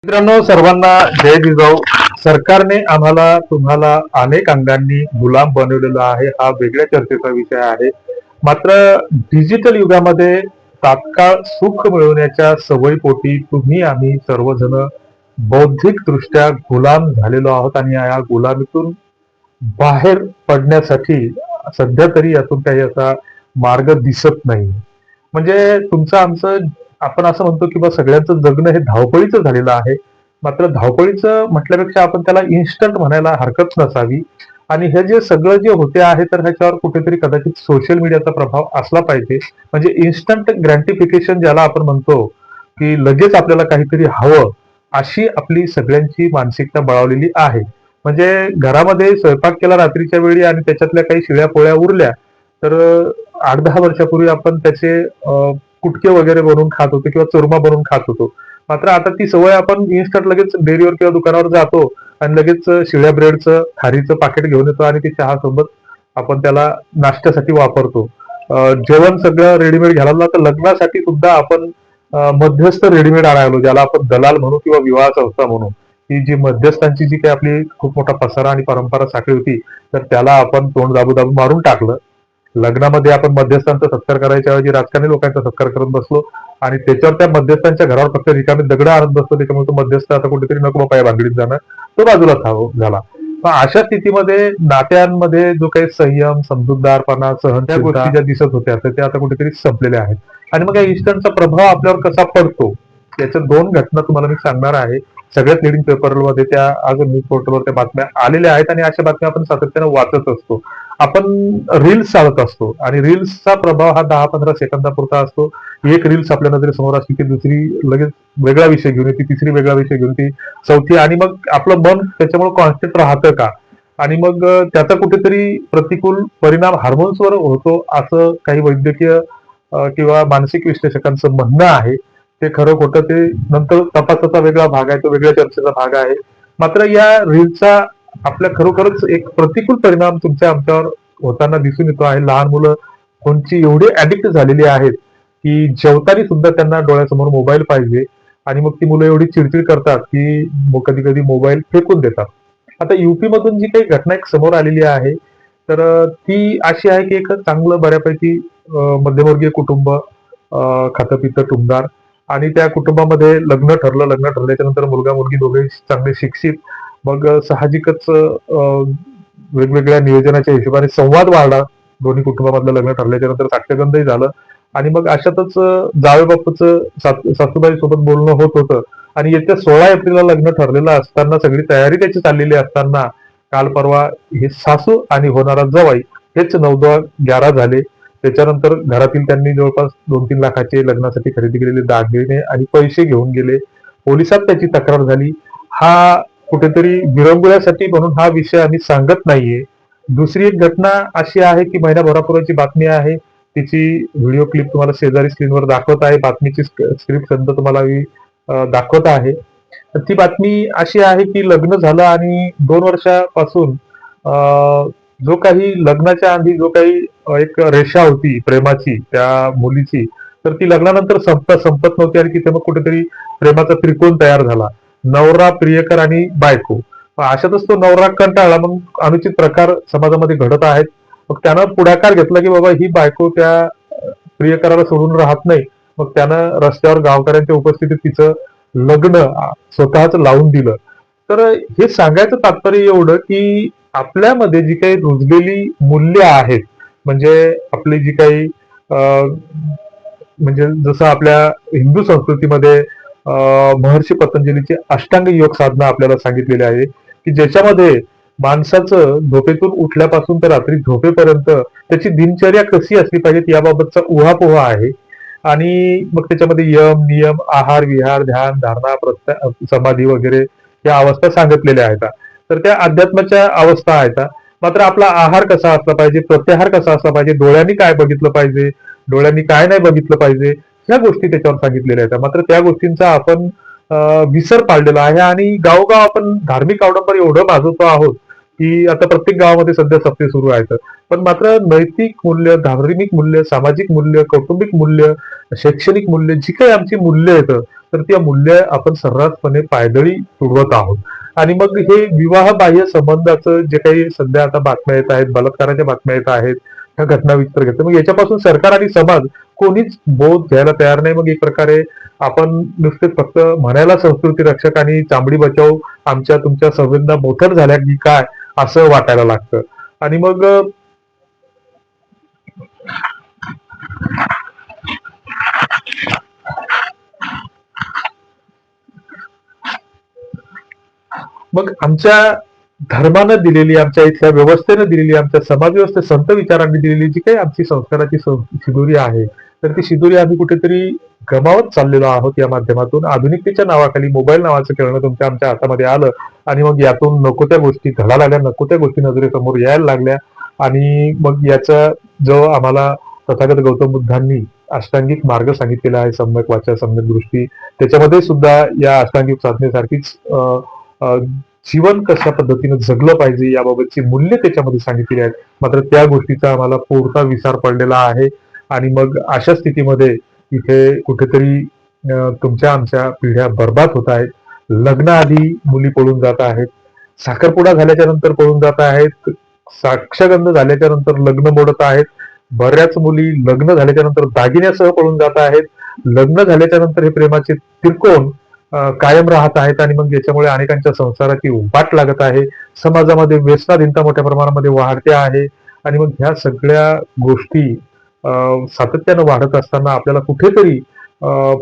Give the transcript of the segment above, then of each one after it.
मित्रांनो, सर्वांना जय जिजाऊ. सरकारने आम्हाला तुम्हाला अनेक अंगांनी गुलाम बनवलेला आहे, हा वेगळ्या चर्चेचा विषय आहे. मात्र डिजिटल युगामध्ये तात्काळ सुख मिळवण्याच्या सवयीपोटी तुम्ही आम्ही सर्वजण बौद्धिकदृष्ट्या गुलाम झालेलो आहोत आणि या गुलामीतून बाहेर पडण्यासाठी सध्या तरी यातून काही असा मार्ग दिसत नाही. म्हणजे तुमचं आमचं आपण असं म्हणतो की बा सगळ्यांचं जगणं हे धावपळीचं झालेलं आहे. मात्र धावपळीचं म्हटल्यापेक्षा आपण त्याला इन्स्टंट म्हणायला हरकत नसावी. आणि हे जे सगळं जे होते आहे तर ह्याच्यावर कुठेतरी कदाचित सोशल मीडियाचा प्रभाव असला पाहिजे. म्हणजे इन्स्टंट ग्रॅटिफिकेशन ज्याला आपण म्हणतो की लगेच आपल्याला काहीतरी हवं, अशी आपली सगळ्यांची मानसिकता बळावलेली आहे. म्हणजे घरामध्ये स्वयंपाक केला रात्रीच्या वेळी आणि त्याच्यातल्या काही शिळ्या पोळ्या उरल्या तर 8-10 वर्षापूर्वी आपण त्याचे कुटके वगैरे बनवून खात होतो किंवा चुरमा बनवून खात होतो. मात्र आता ती सवय आपण इन्स्टंट लगेच डेअरीवर किंवा दुकानावर जातो आणि लगेच शिळ्या ब्रेडचं खारीचं पाकिट घेऊन येतो आणि ते चहा सोबत आपण त्याला नाश्त्यासाठी वापरतो. जेवण सगळं रेडीमेड घ्यायला लागलं, तर लग्नासाठी सुद्धा आपण मध्यस्थ रेडीमेड आणायलो, ज्याला आपण दलाल म्हणू किंवा विवाह संस्था म्हणू. ही जी मध्यस्थांची जी काही आपली खूप मोठा पसारा आणि परंपरा साखळी होती, तर त्याला आपण तोंड दाबू दाबू मारून टाकलं. लग्नामध्ये आपण मध्यस्थांचा सत्कार करायच्या ऐवजी राजकारणी लोकांचा सत्कार करत बसलो आणि त्याच्यावर त्या मध्यस्थांच्या घरावर फक्त रिकामी दगड आणत बसतो. त्याच्यामुळे तो मध्यस्थ आता कुठेतरी नको बापा या भानगडीत जाणं, तो बाजूला झाला. पण अशा स्थितीमध्ये नात्यांमध्ये जो काही संयम, समजूतदारपणा, सहन त्या गोष्टी ज्या दिसत होत्या तर त्या आता कुठेतरी संपलेल्या आहेत. आणि मग या इन्स्टंटचा प्रभाव आपल्यावर कसा पडतो याच्या 2 घटना तुम्हाला मी सांगणार आहे. सगळ्याच लीडिंग पेपरमध्ये त्या आज न्यूज पोर्टलवर त्या बातम्या आलेल्या आहेत आणि अशा बातम्या आपण सातत्यानं वाचत असतो. आपण रील्स चालत असतो आणि रील्सचा प्रभाव हा 10-15 सेकंदापुरता असतो. एक रील्स आपल्या नजरेसमोर असली की दुसरी लगेच वेगळा विषय घेऊन येते, तिसरी वेगळा विषय घेऊन येते, चौथी, आणि मग आपलं मन त्याच्यामुळे कॉन्स्टंट राहतं का? आणि मग त्याचा कुठेतरी प्रतिकूल परिणाम हार्मोन्सवर होतो, असं काही वैद्यकीय किंवा मानसिक विश्लेषकांचं म्हणणं आहे. ते खरं खोटं ते नंतर तपासाचा वेगळा भाग आहे, तो वेगळ्या चर्चेचा भाग आहे. मात्र या रील्सचा आपल्या खरोखरच एक प्रतिकूल परिणाम तुमच्या आमच्यावर होताना दिसून येतो आहे. लहान मुलं फोनची एवढी ऍडिक्ट झालेली आहेत की जेवताना सुद्धा त्यांना डोळ्यासमोर मोबाईल पाहिजे आणि मग ती मुलं एवढी चिडचिड करतात की कधी कधी मोबाईल फेकून देतात. आता युपी मधून जी काही घटना एक समोर आलेली आहे तर ती अशी आहे की एक चांगलं बऱ्यापैकी मध्यमवर्गीय कुटुंब, खातं पितं टुमदार, आणि त्या कुटुंबामध्ये लग्न ठरलं. लग्न ठरल्याच्या नंतर मुलगा मुलगी दोघे चांगले शिक्षित. मग साहजिकच वेगवेगळ्या नियोजनाच्या हिशोबाने संवाद वाढला. दोन्ही कुटुंबामधलं लग्न ठरल्याच्या नंतर साक्षगंधही झालं आणि मग अशातच जावे बापूचं सासूबाई सोबत बोलणं होत होतं आणि येत्या 16 एप्रिलला लग्न ठरलेलं असताना, सगळी तयारी त्याची चाललेली असताना काल परवा हे सासू आणि होणारा जवाई हेच 9-11 झाले. त्याच्यानंतर घरातील त्यांनी जवळपास 2-3 लाखाचे लग्नासाठी खरेदी केलेले दागिने आणि पैसे घेऊन गेले. पोलिसात त्याची तक्रार झाली. हा कुठेतरी विरंगुळ्यासाठी म्हणून हा विषय आम्ही सांगत नाहीये. दुसरी एक घटना अशी आहे की महिनाभरापूर्वीची बातमी आहे. तिची व्हिडिओ क्लिप तुम्हाला शेजारी स्क्रीनवर दाखवत आहे. बातमीची स्क्रिप्ट संत तुम्हाला मी दाखवत आहे. तर ती बातमी अशी आहे की लग्न झालं आणि 2 वर्षापासून जो काही लग्नाच्या आधी जो काही एक रेषा होती प्रेमाची त्या मुलीची, तर ती लग्नानंतर संपत नव्हती आणि तिथे मग कुठेतरी प्रेमाचा त्रिकोण तयार झाला. नवरा, प्रियकर आणि बायको. अशातच तो नवरा कंटाळला. मग अनुचित प्रकार समाजामध्ये घडत आहेत. मग त्यानं पुढाकार घेतला की बाबा ही बायको त्या प्रियकराला सोडून राहत नाही. मग त्यानं रस्त्यावर गावकऱ्यांच्या उपस्थितीत तिचं लग्न स्वतःच लावून दिलं. तर हे सांगायचं तात्पर्य एवढं की आपल्यामध्ये जी काही रुजलेली मूल्य आहेत, म्हणजे आपली जी काही म्हणजे जसं आपल्या हिंदू संस्कृतीमध्ये महर्षी पतंजलीची अष्टांग योग साधना आपल्याला सांगितलेली आहे की ज्याच्यामध्ये माणसाचं झोपेतून उठल्यापासून तर रात्री झोपेपर्यंत त्याची दिनचर्या कशी असली पाहिजे याबाबतचा उहापोहा आहे. आणि मग त्याच्यामध्ये यम, नियम, आहार, विहार, ध्यान, धारणा, समाधी वगैरे या अवस्था सांगितलेल्या आहेत. तर त्या अध्यात्माच्या अवस्था आहेत. मात्र आपला आहार कसा असला पाहिजे, प्रत्याहार कसा असला पाहिजे, डोळ्यांनी काय बघितलं पाहिजे, डोळ्यांनी काय नाही बघितलं पाहिजे, ह्या गोष्टी त्याच्यावर सांगितलेल्या आहेत. मात्र त्या गोष्टींचा आपण विसर पाडलेला आहे आणि गावोगाव आपण धार्मिक अवडंबर एवढं माजवतो आहोत की आता प्रत्येक गावामध्ये सध्या सप्ते सुरू आहेत. पण मात्र नैतिक मूल्य, धार्मिक मूल्य, सामाजिक मूल्य, कौटुंबिक मूल्य, शैक्षणिक मूल्य, जी काही आमची मूल्य आहेत तर ती मूल्य आपण सर्रासपणे पायदळी तुडवत आहोत. आणि मग हे विवाह बाह्य संबंधाचं जे काही सध्या आता बातम्या येत आहेत, बलात्काराच्या बातम्या येत आहेत, ह्या घटना विस्तार घेतात. मग याच्यापासून सरकार आणि समाज कोणीच बोध घ्यायला तयार नाही. मग एक प्रकारे आपण नुसतेच फक्त म्हणायला संस्कृती रक्षक आणि चामडी बचाव आमच्या तुमच्या संवेदना मोठर झाल्या की काय असं वाटायला लागतं. आणि मग आमच्या धर्मानं दिलेली, आमच्या इथल्या व्यवस्थेनं दिलेली, आमच्या समाज व्यवस्थेत संत विचारांनी दिलेली जी काही आमची संस्काराची शिदोरी आहे, तर ती शिदोरी आम्ही कुठेतरी गमावत चाललेलो आहोत या माध्यमातून. आधुनिकतेच्या नावाखाली मोबाईल नावाचं खेळणं तुमच्या आमच्या हातामध्ये आलं आणि मग यातून नको त्या गोष्टी घडा लागल्या, नको त्या गोष्टी नजरेसमोर यायला लागल्या. आणि मग याचा जो आम्हाला तथागत गौतम बुद्धांनी अष्टांगिक मार्ग सांगितलेला आहे, सम्यक वाचा सम्यक दृष्टी, त्याच्यामध्ये सुद्धा या अष्टांगिक साधनेसारखीच जीवन कशा पद्धतीने जगलं पाहिजे याबाबतची मूल्य त्याच्यामध्ये सांगितली आहेत. मात्र त्या गोष्टीचा आम्हाला पुरता विसर पडलेला आहे. आणि मग अशा स्थितीमध्ये इथे कुठेतरी तुमच्या आमच्या पिढ्या बर्बाद होत आहेत. लग्नाआधी मुली पळून जात आहेत, साखरपुडा झाल्याच्या नंतर पळून जात आहेत, साक्षगंध झाल्याच्या नंतर लग्न मोडत आहेत, बऱ्याच मुली लग्न झाल्याच्या नंतर दागिन्यासह पळून जात आहेत, लग्न झाल्याच्या नंतर हे प्रेमाचे त्रिकोण कायम राहत आहेत. आणि मग याच्यामुळे अनेकांच्या संसाराची वाट लागत आहे. समाजामध्ये व्यसनाधीनता मोठ्या प्रमाणामध्ये वाढते आहे. आणि मग ह्या सगळ्या गोष्टी सातत्यानं वाढत असताना आपल्याला कुठेतरी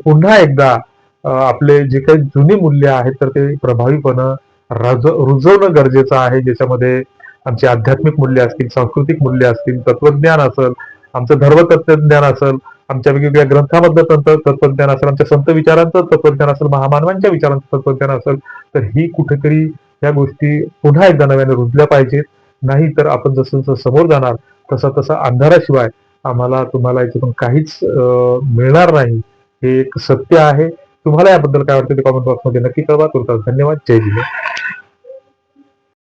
पुन्हा एकदा आपले जे काही जुनी मूल्य आहेत तर ते प्रभावीपणे रुजवणं गरजेचं आहे. ज्याच्यामध्ये आमची आध्यात्मिक मूल्य असतील, सांस्कृतिक मूल्य असतील, तत्वज्ञान असेल, आमचं धर्म तत्वज्ञान असेल, आमच्या वेगवेगळ्या ग्रंथामधलं तत्वज्ञान असेल, आमच्या संत विचारांचं तत्वज्ञान असेल, महामानवांच्या विचारांचं तत्वज्ञान असेल, तर ही कुठेतरी या गोष्टी पुन्हा एकदा नव्याने रुजल्या पाहिजेत. नाही तर आपण जसं जसं समोर जाणार तसा तसा अंधाराशिवाय आम्हाला तुम्हाला याच्यातून काहीच मिळणार नाही. हे एक सत्य आहे. तुम्हाला याबद्दल काय वाटतं ते कॉमेंट बॉक्समध्ये नक्की कळवा. तुमचा धन्यवाद. जय जिल्हा.